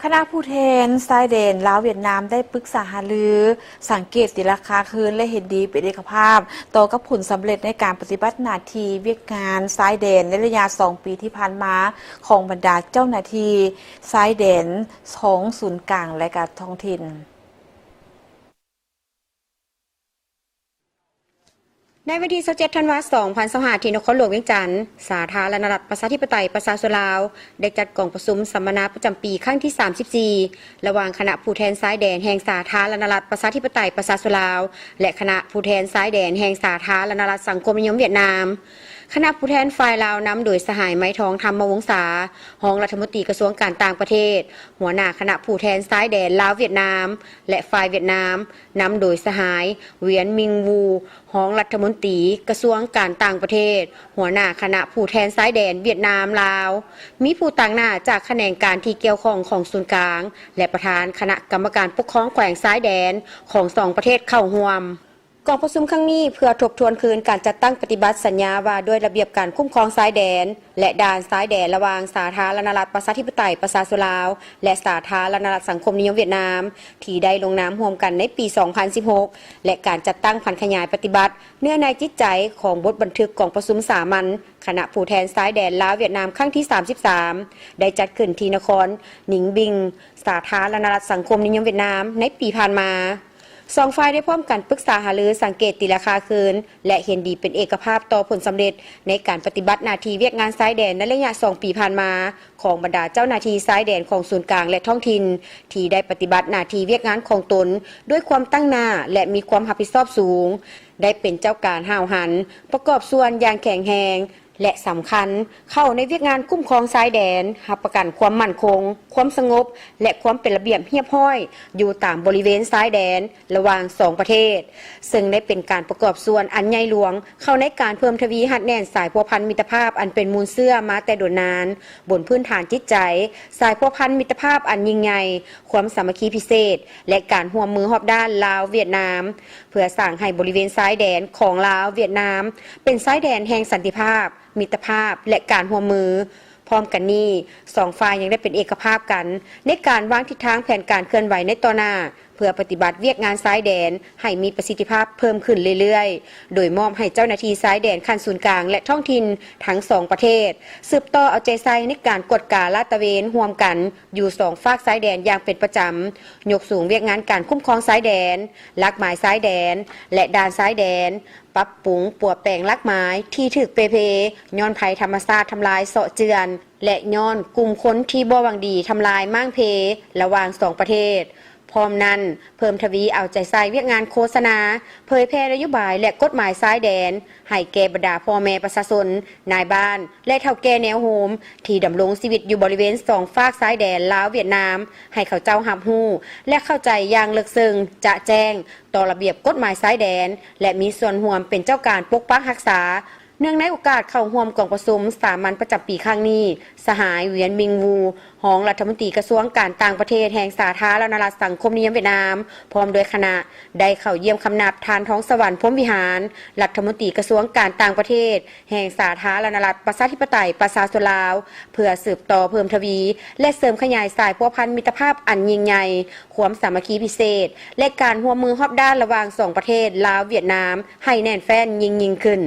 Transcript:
คณะผู้แทนชายแดนลาวเวียดนามได้ปรึกษาหารือสังเกตสิราคาคืนและเห็นดีเป็นเอกภาพต่อกับผลสำเร็จในการปฏิบัติหน้าที่เวียกงานชายแดนในระยะ2 ปีที่ผ่านมาของบรรดาเจ้าหน้าที่ชายแดนของศูนย์กลางและการท้องถิ่นในวันที่27 ธันวาคม 2025 ที่นครหลวงเวียงจันทร์สาธารณรัฐประชาธิปไตยประชาชนลาวได้จัดกองประชุมสัมมนาประจำปีครั้งที่ 34 ระหว่างคณะผู้แทนชายแดนแห่งสาธารณรัฐประชาธิปไตยประชาชนลาวและคณะผู้แทนชายแดนแห่งสาธารณรัฐสังคมนิยมเวียดนามคณะผู้แทนฝ่ายลาวนำโดยสหายไม้ทองธรรมวงศารองรัฐมนตรีกระทรวงการต่างประเทศหัวหน้าคณะผู้แทนชายแดนลาวเวียดนามและฝ่ายเวียดนามนำโดยสหายเวียนมิงวูรองรัฐมนตรีกระทรวงการต่างประเทศหัวหน้าคณะผู้แทนชายแดนเวียดนามลาวมีผู้ต่างหน้าจากแขนงการที่เกี่ยวข้องของศูนย์กลางและประธานคณะกรรมการปกครองแขวงชายแดนของ2 ประเทศเข้าร่วมกองประชุมครั้งนี้เพื่อทบทวนคืนการจัดตั้งปฏิบัติสัญญาว่าด้วยระเบียบการคุ้มครองชายแดนและด่านชายแดนระหว่างสาธารณรัฐประชาธิปไตยประชาชนลาวและสาธารณรัฐสังคมนิยมเวียดนามที่ได้ลงนามร่วมกันในปี 2016 และการจัดตั้งพันขยายปฏิบัติเนื้อในจิตใจของบทบันทึกกองประชุมสามัญคณะผู้แทนชายแดนลาวเวียดนามครั้งที่ 33 ได้จัดขึ้นที่นครหนิงบิงสาธารณรัฐสังคมนิยมเวียดนามในปีผ่านมา2 ฝ่ายได้พร้อมกันปรึกษาหารือสังเกตตีราคาคืนและเห็นดีเป็นเอกภาพต่อผลสำเร็จในการปฏิบัติหน้าที่เวียกงานชายแดนในระยะ2 ปีผ่านมาของบรรดาเจ้าหน้าที่ชายแดนของศูนย์กลางและท้องถิ่นที่ได้ปฏิบัติหน้าที่เวียกงานของตนด้วยความตั้งหน้าและมีความรับผิดชอบสูงได้เป็นเจ้าการห้าวหันประกอบส่วนอย่างแข็งแรงและสำคัญเข้าในเวียกงานคุ้มครองชายแดนรับประกันความมั่นคงความสงบและความเป็นระเบียบเรียบร้อยอยู่ตามบริเวณชายแดนระหว่าง2 ประเทศซึ่งได้เป็นการประกอบส่วนอันใหญ่หลวงเข้าในการเพิ่มทวีหัดแน่นสายพัวพันมิตรภาพอันเป็นมูลเสื่อมาแต่โดนนานบนพื้นฐานจิตใจสายพัวพันมิตรภาพอันยิ่งใหญ่ความสามัคคีพิเศษและการร่วมมือรอบด้านลาวเวียดนามเพื่อสร้างให้บริเวณชายแดนของลาวเวียดนามเป็นชายแดนแห่งสันติภาพมิตรภาพและการร่วมมือพร้อมกันนี้2 ฝ่ายยังได้เป็นเอกภาพกันในการวางทิศทางแผนการเคลื่อนไหวในต่อหน้าเพื่อปฏิบัติเวียกงานชายแดนให้มีประสิทธิภาพเพิ่มขึ้นเรื่อยๆโดยมอบให้เจ้าหน้าที่ชายแดนขั้นศูนย์กลางและท้องถิ่นทั้ง2 ประเทศสืบต่อเอาใจใส่ในการกวดกาลาดตระเวนร่วมกันอยู่2 ฝากชายแดนอย่างเป็นประจำยกสูงเวียกงานการคุ้มครองชายแดนลักหมายชายแดนและด่านชายแดนปรับปรุงปัวแปลงลักไม้ที่ถึกเปเพย้อนภัยธรรมชาติทำลายเสาะเจือนและย้อนกลุ่มคนที่บ่หวังดีทำลายมั่งเพระหว่าง2 ประเทศพร้อมนั้นเพิ่มทวีเอาใจใส่เวียกงานโฆษณาเผยแพร่นโยบายและกฎหมายชายแดนให้แก่บรรดาพ่อแม่ประชาชนนายบ้านและเฒ่าแก่แนวโฮมที่ดำรงชีวิตอยู่บริเวณ2 ฝากชายแดนลาวเวียดนามให้เขาเจ้ารับรู้และเข้าใจอย่างลึกซึ้งจะแจ้งต่อระเบียบกฎหมายชายแดนและมีส่วนร่วมเป็นเจ้าการปกปักรักษาเนื่องในโอกาสเข้าร่วมกองประชุมสามัญประจำปีครั้งนี้สหายเวียนมิงวูรองรัฐมนตรีกระทรวงการต่างประเทศแห่งสาธารณรัฐสังคมนิยมเวียดนามพร้อมโดยคณะได้เข้าเยี่ยมคำนับทานท้องสวรรค์พรหมวิหารรัฐมนตรีกระทรวงการต่างประเทศแห่งสาธารณรัฐประชาธิปไตยประชาชนลาวเพื่อสืบต่อเพิ่มทวีและเสริมขยายสายพัวพันมิตรภาพอันยิ่งใหญ่ความสามัคคีพิเศษและการร่วมมือรอบด้านระหว่าง2 ประเทศลาวเวียดนามให้แน่นแฟ้นยิ่งขึ้น